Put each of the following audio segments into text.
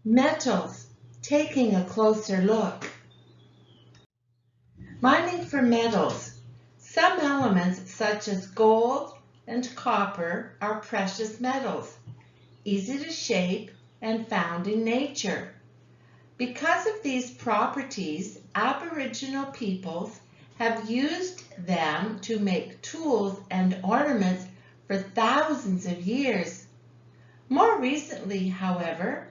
Metals, taking a closer look. Mining for metals. Some elements such as gold and copper are precious metals, easy to shape and found in nature. Because of these properties, Aboriginal peoples have used them to make tools and ornaments for thousands of years. More recently, however,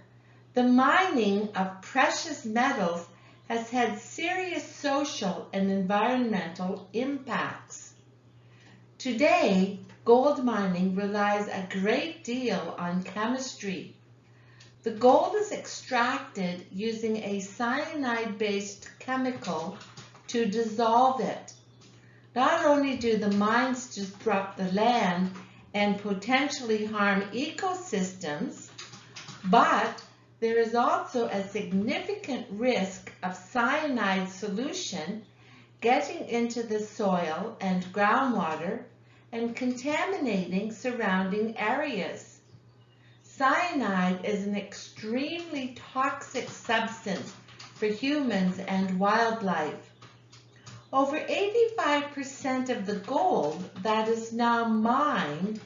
the mining of precious metals has had serious social and environmental impacts. Today, gold mining relies a great deal on chemistry. The gold is extracted using a cyanide-based chemical to dissolve it. Not only do the mines disrupt the land and potentially harm ecosystems, but there is also a significant risk of cyanide solution getting into the soil and groundwater and contaminating surrounding areas. Cyanide is an extremely toxic substance for humans and wildlife. Over 85% of the gold that is now mined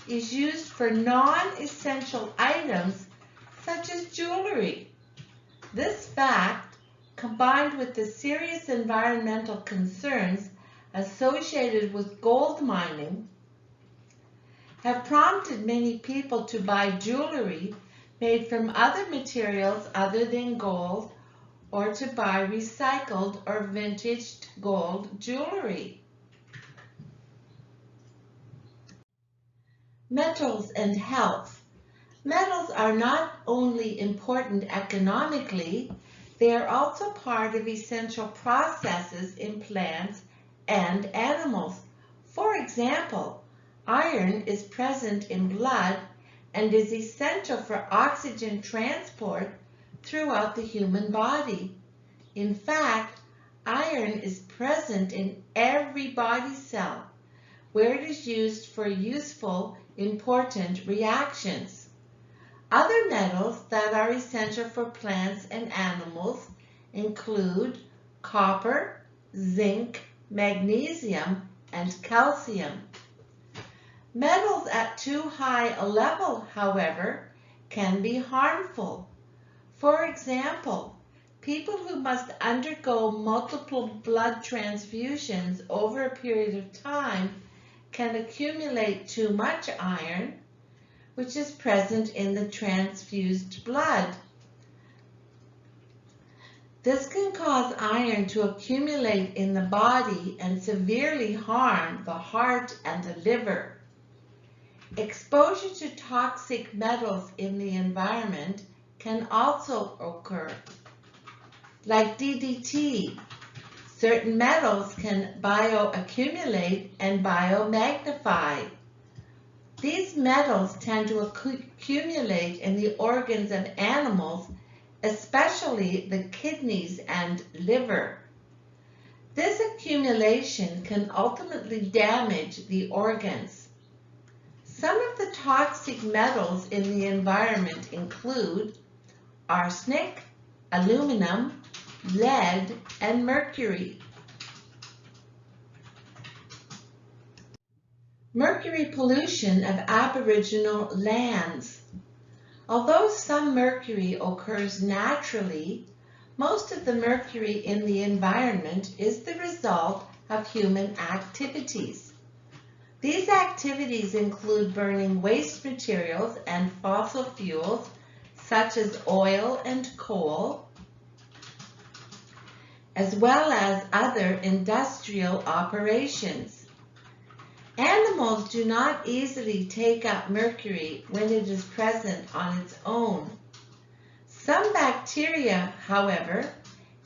is used for non-essential items such as jewelry. This fact, combined with the serious environmental concerns associated with gold mining, have prompted many people to buy jewelry made from other materials other than gold or to buy recycled or vintaged gold jewelry. Metals and health. Metals are not only important economically, they are also part of essential processes in plants and animals. For example, iron is present in blood and is essential for oxygen transport throughout the human body. In fact, iron is present in every body cell, where it is used for useful, important reactions. Other metals that are essential for plants and animals include copper, zinc, magnesium, and calcium. Metals at too high a level, however, can be harmful. For example, people who must undergo multiple blood transfusions over a period of time can accumulate too much iron, which is present in the transfused blood. This can cause iron to accumulate in the body and severely harm the heart and the liver. Exposure to toxic metals in the environment can also occur. Like DDT, certain metals can bioaccumulate and biomagnify. These metals tend to accumulate in the organs of animals, especially the kidneys and liver. This accumulation can ultimately damage the organs. Some of the toxic metals in the environment include arsenic, aluminum, lead, and mercury. Mercury pollution of Aboriginal lands. Although some mercury occurs naturally, most of the mercury in the environment is the result of human activities. These activities include burning waste materials and fossil fuels such as oil and coal, as well as other industrial operations. Animals do not easily take up mercury when it is present on its own. Some bacteria, however,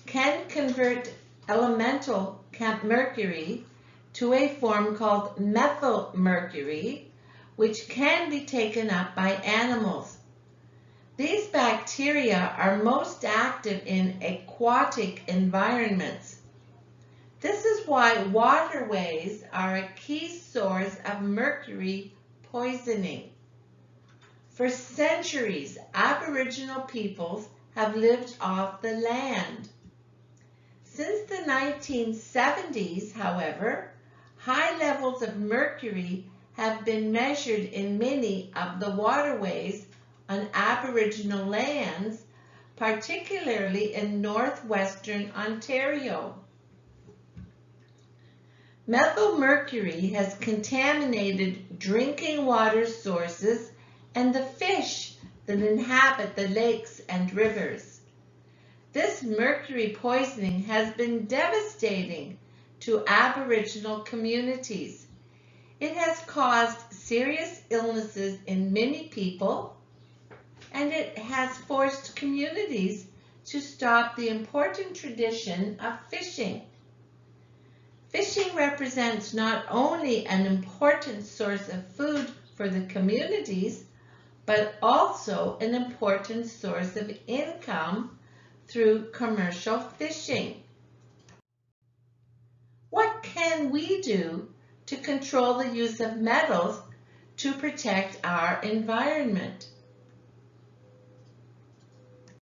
can convert elemental mercury to a form called methylmercury, which can be taken up by animals. These bacteria are most active in aquatic environments. This is why waterways are a key source of mercury poisoning. For centuries, Aboriginal peoples have lived off the land. Since the 1970s, however, high levels of mercury have been measured in many of the waterways on Aboriginal lands, particularly in northwestern Ontario. Methylmercury has contaminated drinking water sources and the fish that inhabit the lakes and rivers. This mercury poisoning has been devastating to Aboriginal communities. It has caused serious illnesses in many people, and it has forced communities to stop the important tradition of fishing. Fishing represents not only an important source of food for the communities, but also an important source of income through commercial fishing. What can we do to control the use of metals to protect our environment?